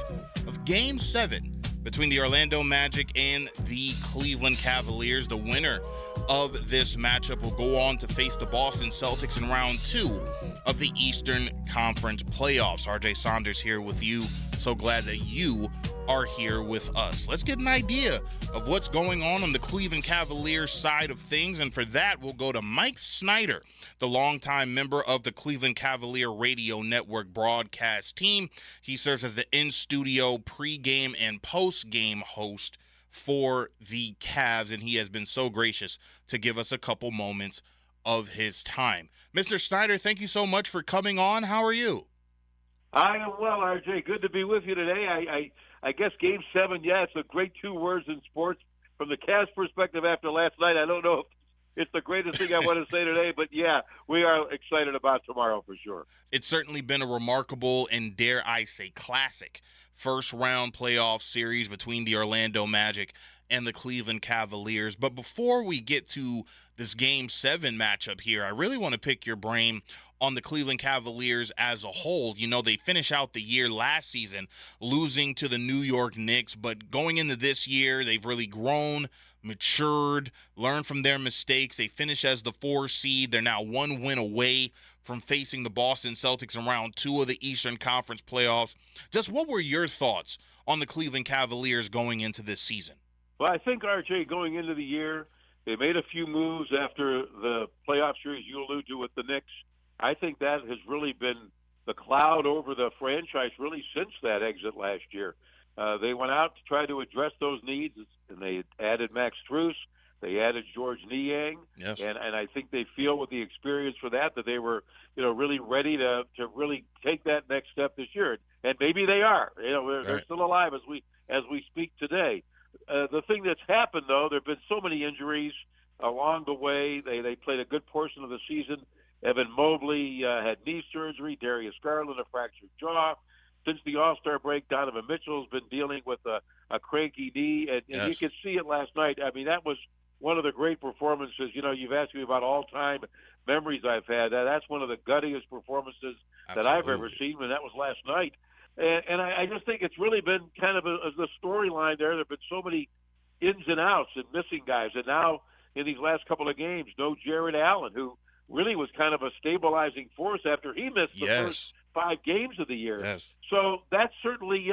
of Game 7 between the Orlando Magic and the Cleveland Cavaliers. The winner of this matchup will go on to face the Boston Celtics in round 2 of the Eastern Conference playoffs. RJ Saunders here with you. So glad that you are here with us. Let's get an idea of what's going on the Cleveland Cavaliers side of things. And for that, we'll go to Mike Snyder, the longtime member of the Cleveland Cavalier Radio Network broadcast team. He serves as the in-studio pregame and post-game host for the Cavs, and he has been so gracious to give us a couple moments of his time. Mr. Snyder, thank you so much for coming on. How are you? I am well, RJ. Good to be with you today. I guess Game 7, it's a great 2 words in sports. From the Cavs' perspective after last night, I don't know if it's the greatest thing I want to say today, but we are excited about tomorrow for sure. It's certainly been a remarkable and, dare I say, classic first-round playoff series between the Orlando Magic and the Cleveland Cavaliers. But before we get to this Game 7 matchup here, I really want to pick your brain on the Cleveland Cavaliers as a whole. You know, they finish out the year last season losing to the New York Knicks, but going into this year, they've really grown, matured, learned from their mistakes. They finish as the 4 seed. They're now 1 win away from facing the Boston Celtics in round 2 of the Eastern Conference playoffs. Just what were your thoughts on the Cleveland Cavaliers going into this season? Well, I think, RJ, going into the year, they made a few moves after the playoff series you allude to with the Knicks. I think that has really been the cloud over the franchise really since that exit last year. They went out to try to address those needs, and they added Max Strus. They added George Niang, yes. and I think they feel with the experience for that they were, really ready to really take that next step this year. And maybe they are. They're still alive as we speak today. The thing that's happened, though, there have been so many injuries along the way. They played a good portion of the season. Evan Mobley had knee surgery. Darius Garland, a fractured jaw. Since the All-Star break, Donovan Mitchell's been dealing with a cranky knee, and you could see it last night. I mean, that was one of the great performances. You've asked me about all-time memories I've had. That's one of the guttiest performances that I've ever seen, and that was last night. And I just think it's really been kind of the storyline there. There have been so many ins and outs and missing guys. And now in these last couple of games, no Jared Allen, who really was kind of a stabilizing force after he missed the first 5 games of the year. Yes. So that's certainly,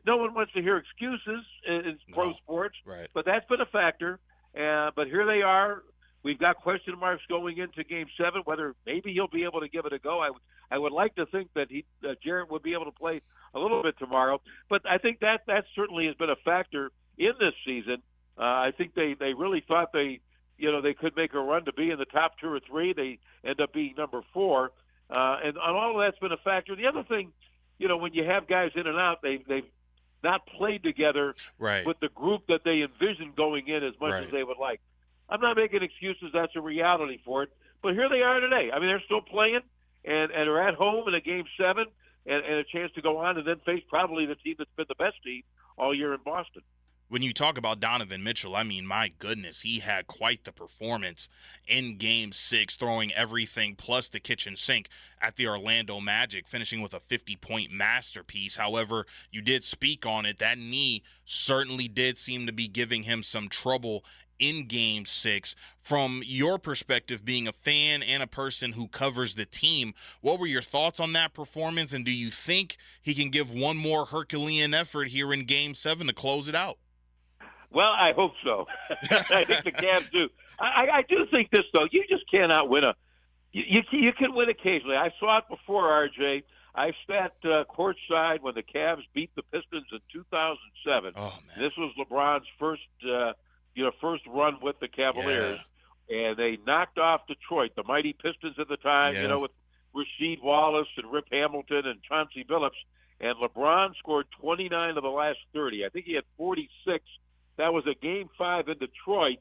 no one wants to hear excuses in pro sports, but that's been a factor. But here they are. We've got question marks going into Game 7, whether maybe he'll be able to give it a go. I would like to think that Jarrett would be able to play a little bit tomorrow. But I think that certainly has been a factor in this season. I think they really thought they could make a run to be in the top 2 or 3. They end up being number 4. And all of that's been a factor. The other thing, when you have guys in and out, they've not played together with the group that they envisioned going in as much as they would like. I'm not making excuses. That's a reality for it. But here they are today. I mean, they're still playing and are at home in a Game 7 and a chance to go on and then face probably the team that's been the best team all year in Boston. When you talk about Donovan Mitchell, I mean, my goodness, he had quite the performance in Game 6, throwing everything plus the kitchen sink at the Orlando Magic, finishing with a 50-point masterpiece. However, you did speak on it. That knee certainly did seem to be giving him some trouble in Game 6. From your perspective, being a fan and a person who covers the team, what were your thoughts on that performance, and do you think he can give one more Herculean effort here in Game 7 to close it out? Well, I hope so. I think the Cavs do. I do think this, though. You just cannot win you can win occasionally. I saw it before, RJ. I sat courtside when the Cavs beat the Pistons in 2007. Oh, man. This was LeBron's first run with the Cavaliers, and they knocked off Detroit, the mighty Pistons at the time, with Rasheed Wallace and Rip Hamilton and Chauncey Billups. And LeBron scored 29 of the last 30. I think he had 46. That was a Game 5 in Detroit,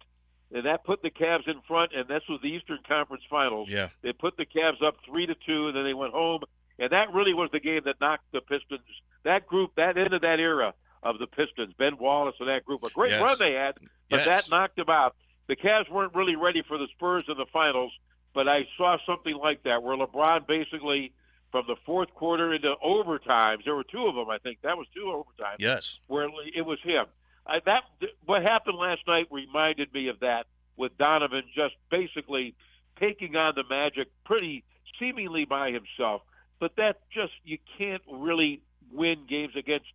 and that put the Cavs in front, and this was the Eastern Conference Finals. Yeah. They put the Cavs up 3-2, and then they went home. And that really was the game that knocked the Pistons, that group, that end of that era of the Pistons, Ben Wallace and that group. A great run they had, but that knocked them out. The Cavs weren't really ready for the Spurs in the finals, but I saw something like that where LeBron basically from the fourth quarter into overtimes, there were 2 of them, I think. That was 2 overtimes. Yes. Where it was him. What happened last night reminded me of that, with Donovan just basically taking on the Magic pretty seemingly by himself. But that just, you can't really win games against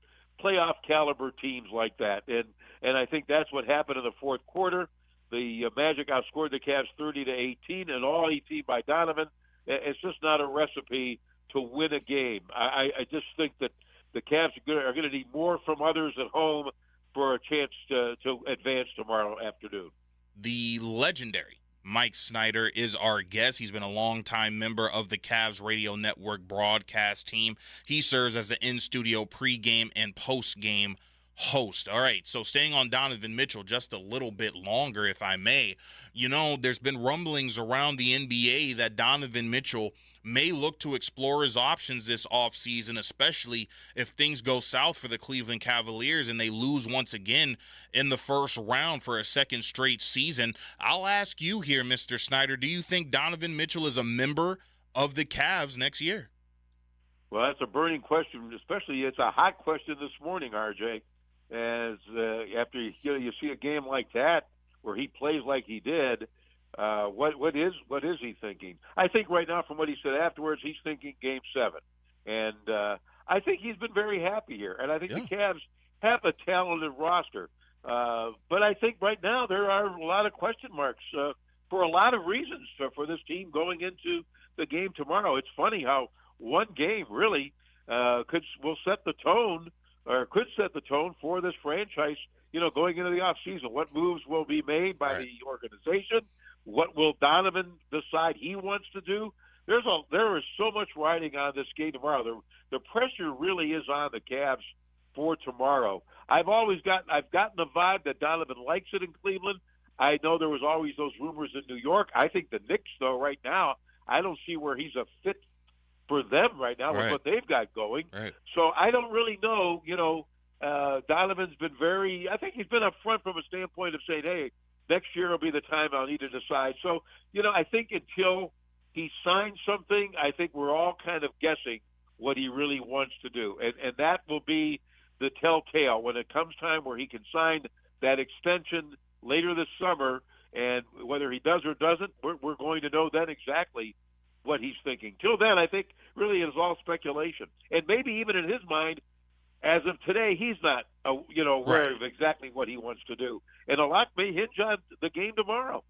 playoff caliber teams like that. And I think that's what happened in the fourth quarter. The Magic outscored the Cavs 30-18, and all 18 by Donovan. It's just not a recipe to win a game. I just think that the Cavs are going to need more from others at home for a chance to advance tomorrow afternoon. The legendary Mike Snyder is our guest. He's been a longtime member of the Cavs Radio Network broadcast team. He serves as the in-studio pregame and postgame host. All right, so staying on Donovan Mitchell just a little bit longer, if I may. You know, there's been rumblings around the NBA that Donovan Mitchell may look to explore his options this offseason, especially if things go south for the Cleveland Cavaliers and they lose once again in the first round for a second straight season. I'll ask you here, Mr. Snyder, do you think Donovan Mitchell is a member of the Cavs next year? Well, that's a burning question, especially it's a hot question this morning, RJ. As after you see a game like that where he plays like he did, what is he thinking? I think right now, from what he said afterwards, he's thinking Game 7, and I think he's been very happy here. And I think the Cavs have a talented roster, but I think right now there are a lot of question marks for a lot of reasons for this team going into the game tomorrow. It's funny how one game really will set the tone. Or could set the tone for this franchise, going into the offseason. What moves will be made by the organization? What will Donovan decide he wants to do? There is so much riding on this game tomorrow. The pressure really is on the Cavs for tomorrow. I've gotten the vibe that Donovan likes it in Cleveland. I know there was always those rumors in New York. I think the Knicks, though, right now, I don't see where he's a fit for them right now with what they've got going. Right. So I don't really know, Donovan's been I think he's been upfront from a standpoint of saying, hey, next year will be the time I'll need to decide. So, I think until he signs something, I think we're all kind of guessing what he really wants to do. And that will be the telltale when it comes time where he can sign that extension later this summer. And whether he does or doesn't, we're going to know then exactly what he's thinking. Till then, I think really it is all speculation. And maybe even in his mind, as of today, he's not, aware of exactly what he wants to do. And a lot may hinge on the game tomorrow.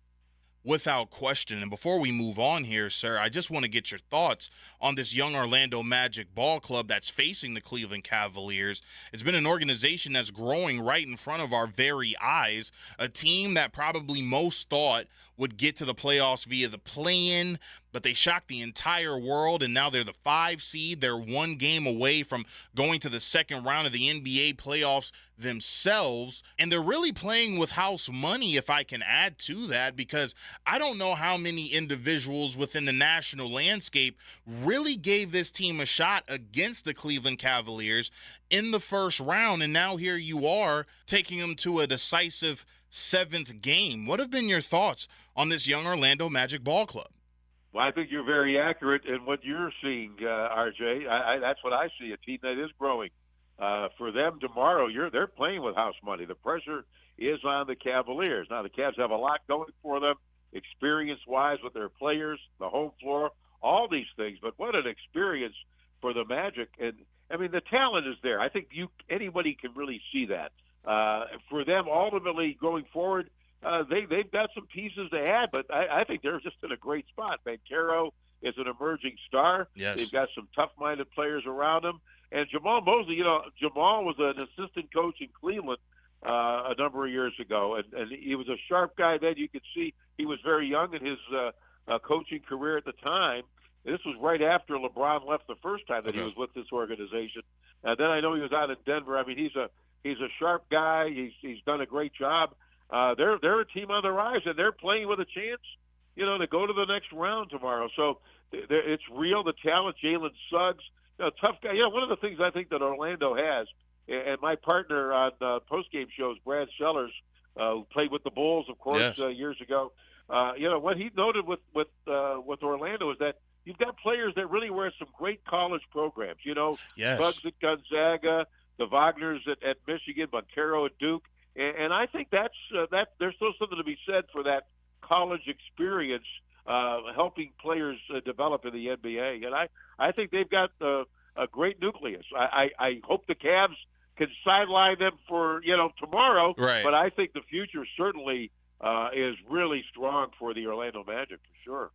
Without question. And before we move on here, sir, I just want to get your thoughts on this young Orlando Magic ball club that's facing the Cleveland Cavaliers. It's been an organization that's growing right in front of our very eyes, a team that probably most thought would get to the playoffs via the play-in, but they shocked the entire world, and now they're the 5 seed. They're one game away from going to the second round of the NBA playoffs themselves, and they're really playing with house money, if I can add to that, because I don't know how many individuals within the national landscape really gave this team a shot against the Cleveland Cavaliers in the first round, and now here you are taking them to a decisive 7th game. What have been your thoughts on this young Orlando Magic ball club? Well, I think you're very accurate in what you're seeing, RJ. That's what I see, a team that is growing. For them tomorrow, they're playing with house money. The pressure is on the Cavaliers. Now, the Cavs have a lot going for them, experience-wise with their players, the home floor, all these things. But what an experience for the Magic. And, I mean, the talent is there. I think anybody can really see that. For them, ultimately, going forward, they've got some pieces to add, but I think they're just in a great spot. Banchero is an emerging star. Yes. They've got some tough-minded players around them. And Jamal Mosley, Jamal was an assistant coach in Cleveland a number of years ago, and he was a sharp guy then. You could see he was very young in his coaching career at the time. This was right after LeBron left the first time that he was with this organization. And then I know he was out in Denver. I mean, he's a sharp guy. He's done a great job. They're a team on the rise, and they're playing with a chance, to go to the next round tomorrow. So it's real. The talent, Jalen Suggs, tough guy. One of the things I think that Orlando has, and my partner on postgame shows, Brad Sellers, who played with the Bulls, of course, years ago. What he noted with Orlando is that you've got players that really wear some great college programs. Suggs at Gonzaga, the Wagners at Michigan, Banchero at Duke. And I think that there's still something to be said for that college experience, helping players develop in the NBA. And I think they've got a great nucleus. I hope the Cavs can sideline them for tomorrow. Right. But I think the future certainly is really strong for the Orlando Magic for sure.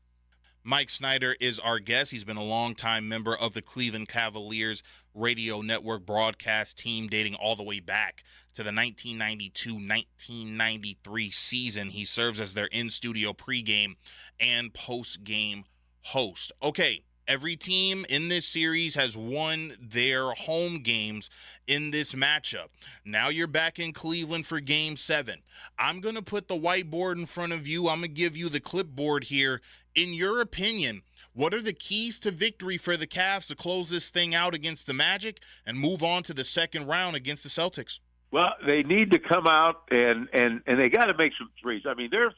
Mike Snyder is our guest. He's been a longtime member of the Cleveland Cavaliers radio network broadcast team dating all the way back to the 1992-1993 season. He serves as their in-studio pregame and post-game host. Okay, every team in this series has won their home games in this matchup. Now you're back in Cleveland for Game 7. I'm going to put the whiteboard in front of you. I'm going to give you the clipboard here. In your opinion, what are the keys to victory for the Cavs to close this thing out against the Magic and move on to the second round against the Celtics? Well, they need to come out and they got to make some threes. I mean, they're a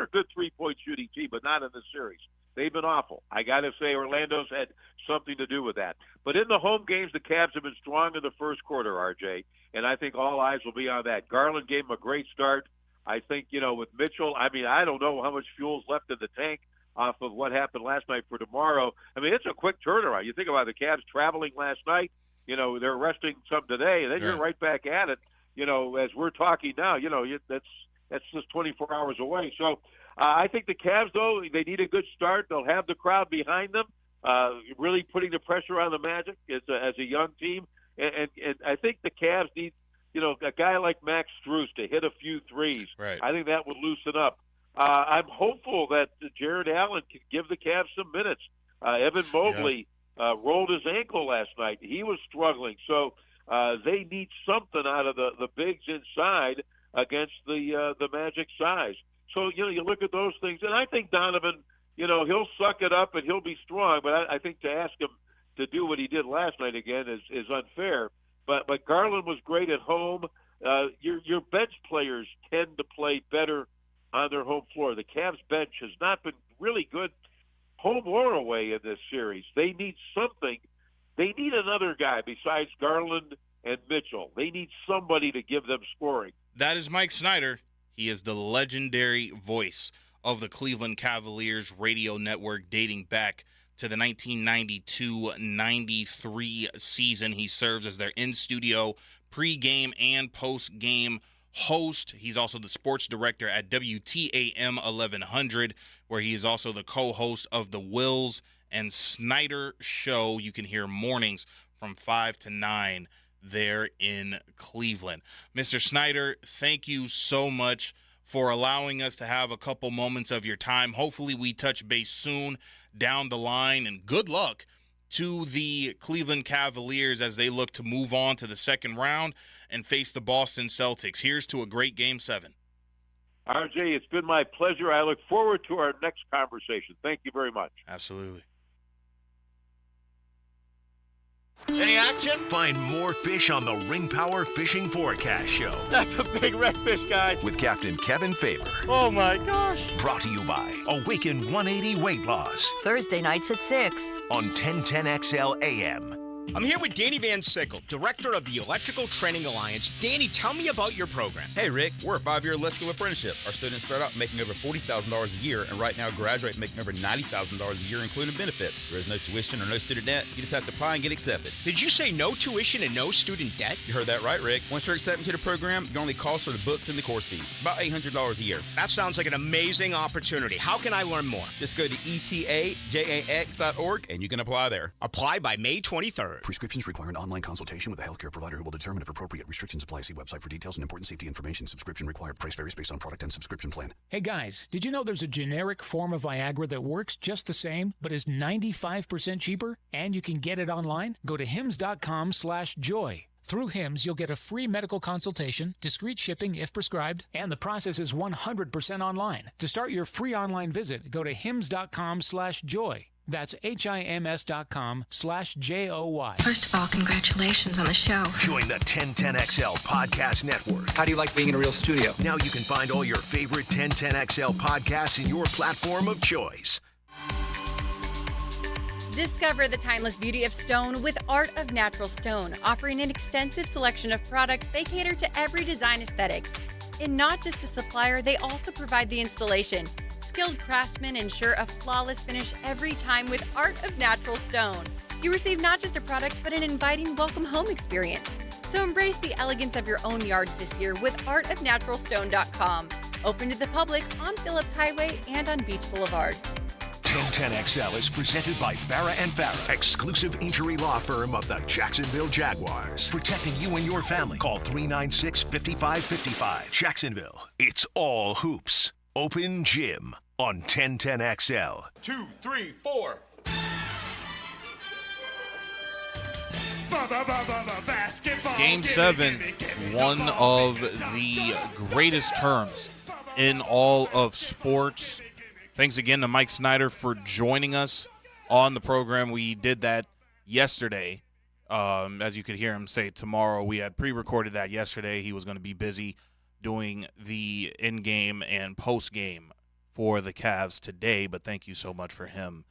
good 3-point shooting team, but not in this series. They've been awful. I got to say Orlando's had something to do with that. But in the home games, the Cavs have been strong in the first quarter, RJ, and I think all eyes will be on that. Garland gave them a great start. I think, with Mitchell, I mean, I don't know how much fuel's left in the tank off of what happened last night for tomorrow. I mean, it's a quick turnaround. You think about the Cavs traveling last night, they're resting some today, and then you're right back at it, as we're talking now, that's just 24 hours away. So I think the Cavs, though, they need a good start. They'll have the crowd behind them, really putting the pressure on the Magic as a young team. And I think the Cavs need, a guy like Max Strus to hit a few threes. Right. I think that would loosen up. I'm hopeful that Jared Allen can give the Cavs some minutes. Evan Mobley rolled his ankle last night. He was struggling. So they need something out of the bigs inside against the Magic size. So, you look at those things. And I think Donovan, he'll suck it up and he'll be strong. But I think to ask him to do what he did last night again is unfair. But Garland was great at home. Your bench players tend to play better on their home floor. The Cavs bench has not been really good home or away in this series. They need something. They need another guy besides Garland and Mitchell. They need somebody to give them scoring. That is Mike Snyder. He is the legendary voice of the Cleveland Cavaliers radio network dating back to the 1992-93 season. He serves as their in-studio pregame and post-game host. He's also the sports director at WTAM 1100, where he is also the co-host of the Wills and Snyder Show. You can hear mornings from 5 to 9 there in Cleveland. Mr. Snyder, thank you so much for allowing us to have a couple moments of your time. Hopefully we touch base soon down the line, and good luck to the Cleveland Cavaliers as they look to move on to the second round and face the Boston Celtics. Here's to a great Game 7. RJ, it's been my pleasure. I look forward to our next conversation. Thank you very much. Absolutely. Any action? Find more fish on the Ring Power Fishing Forecast Show. That's a big redfish, guys. With Captain Kevin Faber. Oh, my gosh. Brought to you by Awaken 180 Weight Loss. Thursday nights at 6. On 1010XL AM. I'm here with Danny Van Sickle, director of the Electrical Training Alliance. Danny, tell me about your program. Hey, Rick, we're a 5-year electrical apprenticeship. Our students start out making over $40,000 a year, and right now graduate making over $90,000 a year, including benefits. There is no tuition or no student debt. You just have to apply and get accepted. Did you say no tuition and no student debt? You heard that right, Rick. Once you're accepted to the program, your only costs are the books and the course fees. About $800 a year. That sounds like an amazing opportunity. How can I learn more? Just go to etajax.org, and you can apply there. Apply by May 23rd. Prescriptions require an online consultation with a healthcare provider who will determine if appropriate restrictions apply. See website for details and important safety information. Subscription required. Price varies based on product and subscription plan. Hey guys, did you know there's a generic form of Viagra that works just the same, but is 95% cheaper? And you can get it online? Go to hims.com/joy. Through HIMS, you'll get a free medical consultation, discreet shipping if prescribed, and the process is 100% online. To start your free online visit, go to hims.com/joy. That's HIMS.com/JOY. First of all, congratulations on the show. Join the 1010XL Podcast Network. How do you like being in a real studio? Now you can find all your favorite 1010XL podcasts in your platform of choice. Discover the timeless beauty of stone with Art of Natural Stone, offering an extensive selection of products. They cater to every design aesthetic. And not just a supplier, they also provide the installation. Skilled craftsmen ensure a flawless finish every time with Art of Natural Stone. You receive not just a product, but an inviting welcome home experience. So embrace the elegance of your own yard this year with artofnaturalstone.com. Open to the public on Phillips Highway and on Beach Boulevard. 1010XL is presented by Farah and Farah, exclusive injury law firm of the Jacksonville Jaguars. Protecting you and your family. Call 396-5555. Jacksonville, it's all hoops. Open Gym on 1010XL. 2, 3, 4. Game 7, one of the greatest terms in all of sports. Thanks again to Mike Snyder for joining us on the program. We did that yesterday. As you could hear him say tomorrow, we had pre-recorded that yesterday. He was going to be busy doing the in-game and post-game for the Cavs today, but thank you so much for him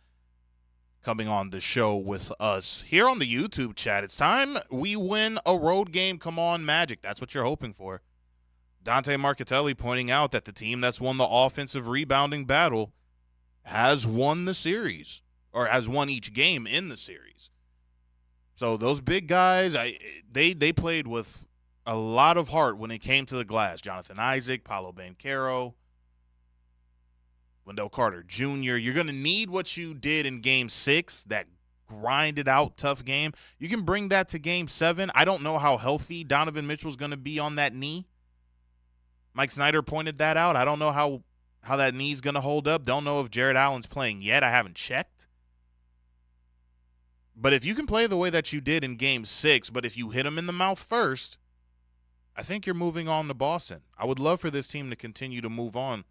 coming on the show with us. Here on the YouTube chat, it's time we win a road game. Come on, Magic. That's what you're hoping for. Dante Marchitelli pointing out that the team that's won the offensive rebounding battle has won the series, or has won each game in the series. So those big guys, they played with a lot of heart when it came to the glass. Jonathan Isaac, Paolo Banchero, Wendell Carter Jr. You're going to need what you did in Game 6, that grinded out tough game. You can bring that to Game 7. I don't know how healthy Donovan Mitchell's going to be on that knee. Mike Snyder pointed that out. I don't know how that knee's going to hold up. Don't know if Jared Allen's playing yet. I haven't checked. But if you can play the way that you did in Game 6, but if you hit him in the mouth first, I think you're moving on to Boston. I would love for this team to continue to move on.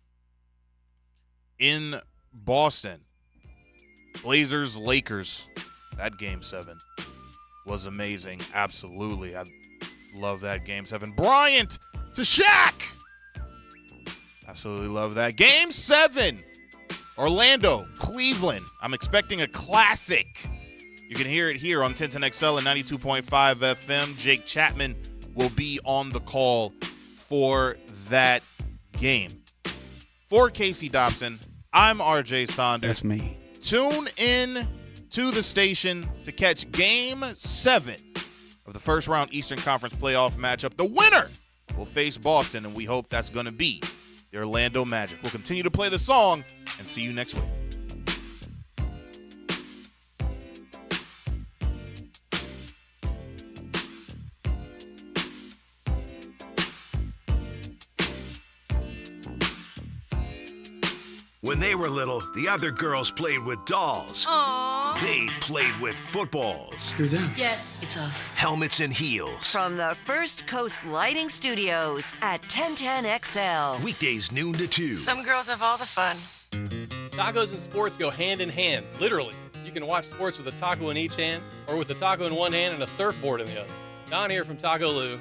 In Boston, Blazers, Lakers, that Game 7 was amazing. Absolutely. I love that Game 7. Bryant to Shaq. Absolutely love that. Game 7, Orlando, Cleveland. I'm expecting a classic. You can hear it here on 1010XL and 92.5 FM. Jake Chapman will be on the call for that game. For Casey Dobson, I'm RJ Saunders. That's me. Tune in to the station to catch Game 7 of the first round Eastern Conference playoff matchup. The winner will face Boston, and we hope that's going to be the Orlando Magic. We'll continue to play the song and see you next week. When they were little, the other girls played with dolls. Aww. They played with footballs. You're them. Yes, it's us. Helmets and heels. From the First Coast Lighting Studios at 1010XL. Weekdays noon to 2. Some girls have all the fun. Tacos and sports go hand in hand, literally. You can watch sports with a taco in each hand, or with a taco in one hand and a surfboard in the other. Don here from Taco Lou.